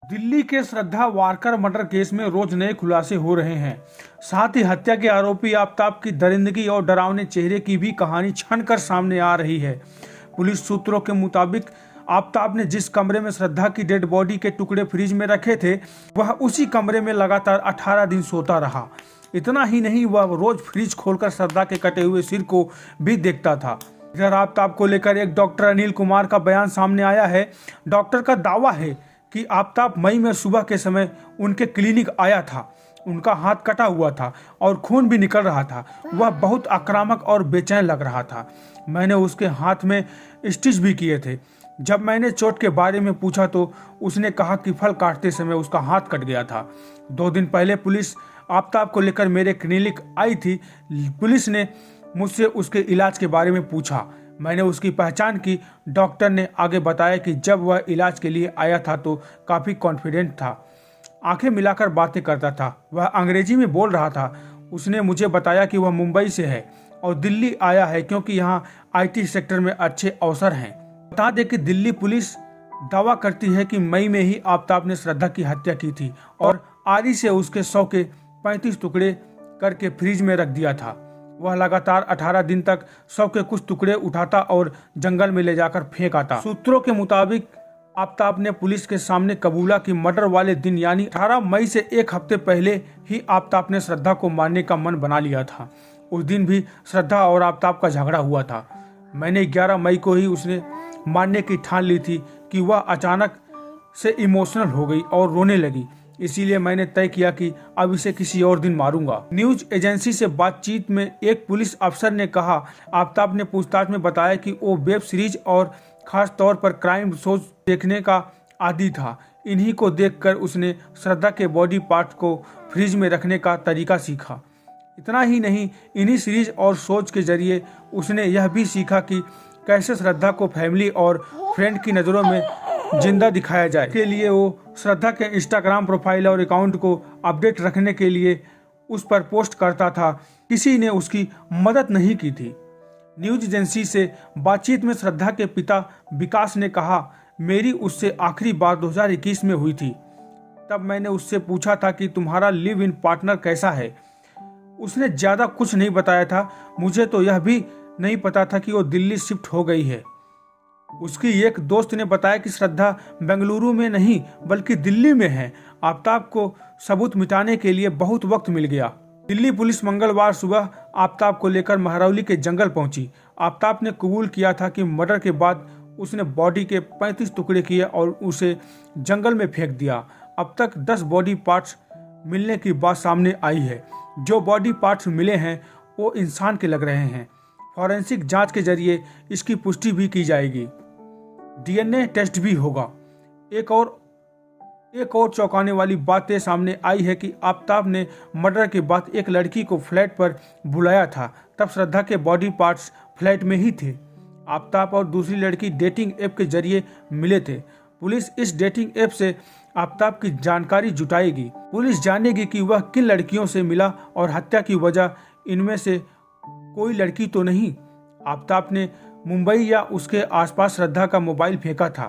दिल्ली के श्रद्धा Warkar murder case में रोज नए खुलासे हो रहे हैं। साथ ही हत्या के आरोपी आफताब की दरिंदगी और डरावने चेहरे की भी कहानी छनकर सामने आ रही है। पुलिस सूत्रों के मुताबिक आफताब ने जिस कमरे में श्रद्धा की डेड बॉडी के टुकड़े फ्रिज में रखे थे, वह उसी कमरे में लगातार 18 दिन सोता रहा। इतना ही नहीं, वह रोज फ्रिज खोलकर श्रद्धा के कटे हुए सिर को भी देखता था। इधर आफताब को लेकर एक डॉक्टर अनिल कुमार का बयान सामने आया है। डॉक्टर का दावा है कि आफताब मई में सुबह के समय उनके क्लिनिक आया था। उनका हाथ कटा हुआ था और खून भी निकल रहा था। वह बहुत आक्रामक और बेचैन लग रहा था। मैंने उसके हाथ में स्टिच भी किए थे। जब मैंने चोट के बारे में पूछा तो उसने कहा कि फल काटते समय उसका हाथ कट गया था। 2 दिन पहले पुलिस आफताब को लेकर मेरे क्लिनिक आई थी। पुलिस ने मुझसे उसके इलाज के बारे में पूछा। मैंने उसकी पहचान की। डॉक्टर ने आगे बताया कि जब वह इलाज के लिए आया था तो काफ़ी कॉन्फिडेंट था, आंखें मिलाकर बातें करता था। वह अंग्रेजी में बोल रहा था। उसने मुझे बताया कि वह मुंबई से है और दिल्ली आया है क्योंकि यहाँ आईटी सेक्टर में अच्छे अवसर हैं। बता दें कि दिल्ली पुलिस दावा करती है कि मई में ही आफताब ने श्रद्धा की हत्या की थी और आरी से उसके 100 के 35 टुकड़े करके फ्रिज में रख दिया था। वह लगातार 18 दिन तक 100 के कुछ टुकड़े उठाता और जंगल में ले जाकर फेंक आता। सूत्रों के मुताबिक आफताब ने पुलिस के सामने कबूला कि मर्डर वाले दिन यानी 18 मई से 1 हफ्ते पहले ही आफताब ने श्रद्धा को मारने का मन बना लिया था। उस दिन भी श्रद्धा और आफताब का झगड़ा हुआ था। मैंने 11 मई को ही उसने मारने की ठान ली थी कि वह अचानक से इमोशनल हो गई और रोने लगी। इसीलिए मैंने तय किया कि अब इसे किसी और दिन मारूंगा। न्यूज एजेंसी से बातचीत में एक पुलिस अफसर ने कहा, आफताब ने पूछताछ में बताया कि वो वेब सीरीज और खास तौर पर क्राइम शोज देखने का आदी था। इन्हीं को देखकर उसने श्रद्धा के बॉडी पार्ट को फ्रिज में रखने का तरीका सीखा। इतना ही नहीं, इन्हीं सीरीज और शोज के जरिए उसने यह भी सीखा कि कैसे श्रद्धा को फैमिली और फ्रेंड की नज़रों में जिंदा दिखाया जाए। के लिए वो श्रद्धा के इंस्टाग्राम प्रोफाइल और अकाउंट को अपडेट रखने के लिए उस पर पोस्ट करता था। किसी ने उसकी मदद नहीं की थी। न्यूज एजेंसी से बातचीत में श्रद्धा के पिता विकास ने कहा, मेरी उससे आखिरी बार 2021 में हुई थी। तब मैंने उससे पूछा था कि तुम्हारा लिव इन पार्टनर कैसा है। उसने ज़्यादा कुछ नहीं बताया था। मुझे तो यह भी नहीं पता था कि वो दिल्ली शिफ्ट हो गई है। उसकी एक दोस्त ने बताया कि श्रद्धा बेंगलुरु में नहीं बल्कि दिल्ली में है। आफताब को सबूत मिटाने के लिए बहुत वक्त मिल गया। दिल्ली पुलिस मंगलवार सुबह आफताब को लेकर महरौली के जंगल पहुंची। आफताब ने कबूल किया था कि मर्डर के बाद उसने बॉडी के 35 टुकड़े किए और उसे जंगल में फेंक दिया। अब तक 10 बॉडी पार्ट्स मिलने की बात सामने आई है। जो बॉडी पार्ट्स मिले हैं वो इंसान के लग रहे हैं। फॉरेंसिक जांच के जरिए इसकी पुष्टि भी की जाएगी। डीएनए टेस्ट भी होगा। एक और चौंकाने वाली बात ये सामने आई है कि आफताब ने मर्डर के बाद एक लड़की को फ्लैट पर बुलाया था। तब श्रद्धा के बॉडी पार्ट्स फ्लैट में ही थे। आफताब और दूसरी लड़की डेटिंग ऐप के जरिए मिले थे। पुलिस इस डेटिंग ऐप से आफताब की जानकारी जुटाएगी। पुलिस जानेगी कि वह किन लड़कियों से मिला और हत्या की वजह इनमें से कोई लड़की तो नहीं। आफताब ने मुंबई या उसके आसपास श्रद्धा का मोबाइल फेंका था।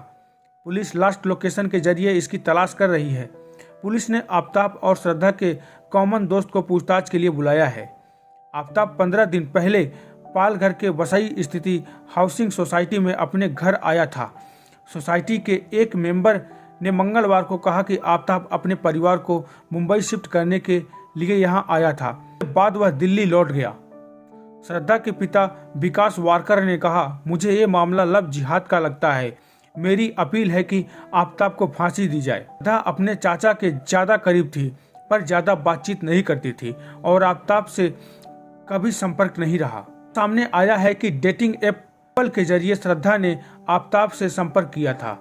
पुलिस लास्ट लोकेशन के जरिए इसकी तलाश कर रही है। पुलिस ने आफताब और श्रद्धा के कॉमन दोस्त को पूछताछ के लिए बुलाया है। आफताब 15 दिन पहले पालघर के वसई स्थिति हाउसिंग सोसाइटी में अपने घर आया था। सोसाइटी के एक मेंबर ने मंगलवार को कहा कि आफताब अपने परिवार को मुंबई शिफ्ट करने के लिए यहाँ आया था। बाद वह दिल्ली लौट गया। श्रद्धा के पिता विकास वारकर ने कहा, मुझे ये मामला लव जिहाद का लगता है। मेरी अपील है कि आफताब को फांसी दी जाए। श्रद्धा अपने चाचा के ज़्यादा करीब थी पर ज़्यादा बातचीत नहीं करती थी और आफताब से कभी संपर्क नहीं रहा। सामने आया है कि डेटिंग ऐप के जरिए श्रद्धा ने आफताब से संपर्क किया था।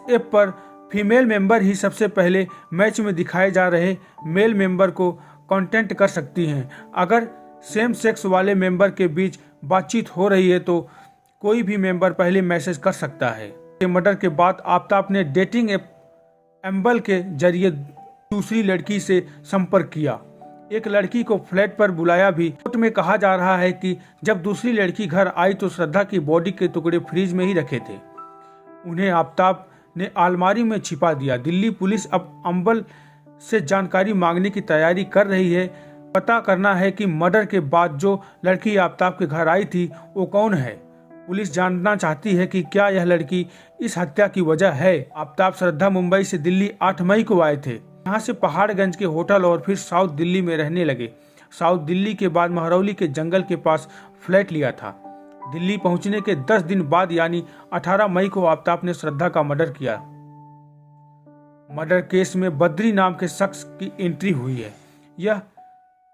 ऐप पर फीमेल मेंबर ही सबसे पहले मैच में दिखाए जा रहे मेल मेंबर को कांटेक्ट कर सकती हैं। अगर सेम सेक्स वाले मेंबर के बीच बातचीत हो रही है तो कोई भी मेंबर पहले मैसेज कर सकता है। मर्डर के बाद आफताब ने डेटिंग ऐप एम्बल के जरिए दूसरी लड़की से संपर्क किया। एक लड़की को फ्लैट पर बुलाया भी। रिपोर्ट में कहा जा रहा है कि जब दूसरी लड़की घर आई तो श्रद्धा की बॉडी के टुकड़े फ्रिज में ही रखे थे। उन्हें आफताब ने अलमारी में छिपा दिया। दिल्ली पुलिस अब अंबल से जानकारी मांगने की तैयारी कर रही है। पता करना है कि मर्डर के बाद जो लड़की आफताब के घर आई थी वो कौन है। पुलिस जानना चाहती है कि क्या यह लड़की इस हत्या की वजह है। आफताब श्रद्धा मुंबई से दिल्ली 8 मई को आए थे। यहाँ से पहाड़गंज के होटल और फिर साउथ दिल्ली में रहने लगे। साउथ दिल्ली के बाद महरौली के जंगल के पास फ्लैट लिया था। दिल्ली पहुंचने के 10 दिन बाद यानी 18 मई को आफताब ने श्रद्धा का मर्डर किया। मर्डर केस में बद्री नाम के शख्स की एंट्री हुई है। यह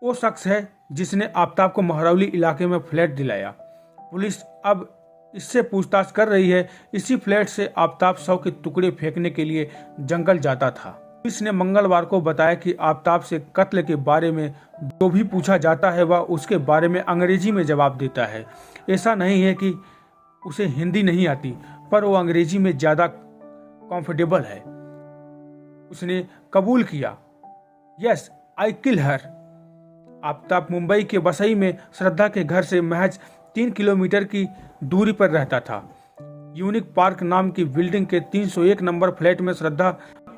वो शख्स है जिसने आफताब को महरौली इलाके में फ्लैट दिलाया। पुलिस अब इससे पूछताछ कर रही है। इसी फ्लैट से आफताब शव के टुकड़े फेंकने के लिए जंगल जाता था। पुलिस ने मंगलवार को बताया कि आफताब से कत्ल के बारे में जो भी पूछा जाता है वह उसके बारे में अंग्रेजी में जवाब देता है। ऐसा नहीं है कि उसे हिंदी नहीं आती, पर वो अंग्रेजी में ज़्यादा कंफर्टेबल है। उसने कबूल किया, यस आई किल हर। आफताब मुंबई के वसई में श्रद्धा के घर से महज 3 किलोमीटर की दूरी पर रहता था। यूनिक पार्क नाम की बिल्डिंग के 301 नंबर फ्लैट में श्रद्धा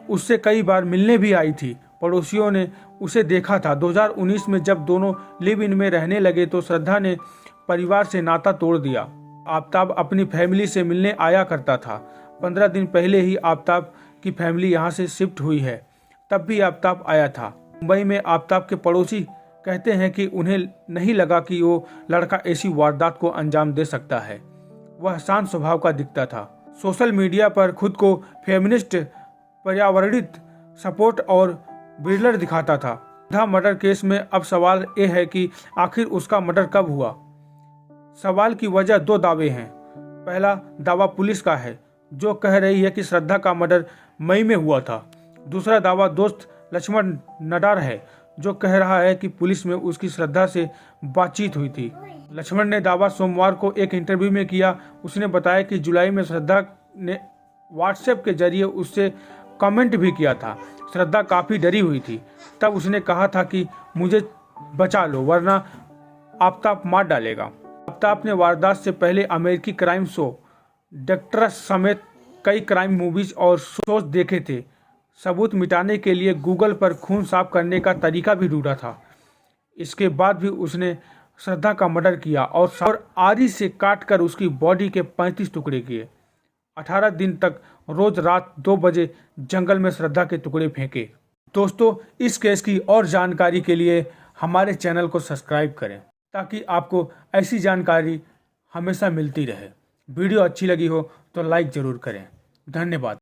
उससे कई बार मिलने भी आई थी। पड़ोसियों ने उसे देखा था। 2019 में जब दोनों लिव इन में रहने लगे तो श्रद्धा ने परिवार से नाता तोड़ दिया। आफताब अपनी फैमिली से मिलने आया करता था। 15 दिन पहले ही आफताब की फैमिली यहाँ से शिफ्ट हुई है, तब भी आफताब आया था। मुंबई में आफताब के पड़ोसी कहते हैं कि उन्हें नहीं लगा कि वो लड़का ऐसी वारदात को अंजाम दे सकता है। वह शांत स्वभाव का दिखता था। सोशल मीडिया पर खुद को फेमिनिस्ट, पर्यावरणित सपोर्ट और बिल्डर दिखाता था। श्रद्धा मर्डर केस में अब सवाल ये है कि आखिर उसका मर्डर कब हुआ। सवाल की वजह 2 दावे हैं। पहला दावा पुलिस का है जो कह रही है कि श्रद्धा का मर्डर मई में हुआ था। दूसरा दावा दोस्त लक्ष्मण नडार है जो कह रहा है कि पुलिस में उसकी श्रद्धा से बातचीत हुई थी। लक्ष्मण ने दावा सोमवार को एक इंटरव्यू में किया। उसने बताया कि जुलाई में श्रद्धा ने व्हाट्सएप के जरिए उससे कमेंट भी किया था। श्रद्धा काफ़ी डरी हुई थी। तब उसने कहा था कि मुझे बचा लो वरना आफताब मार डालेगा। आफताब ने वारदात से पहले अमेरिकी क्राइम शो डेक्टरस समेत कई क्राइम मूवीज और शोज देखे थे। सबूत मिटाने के लिए गूगल पर खून साफ करने का तरीका भी ढूंढा था। इसके बाद भी उसने श्रद्धा का मर्डर किया और आरी से काटकर उसकी बॉडी के 35 टुकड़े किए। 18 दिन तक रोज रात 2 बजे जंगल में श्रद्धा के टुकड़े फेंके। दोस्तों, इस केस की और जानकारी के लिए हमारे चैनल को सब्सक्राइब करें ताकि आपको ऐसी जानकारी हमेशा मिलती रहे। वीडियो अच्छी लगी हो तो लाइक ज़रूर करें। धन्यवाद।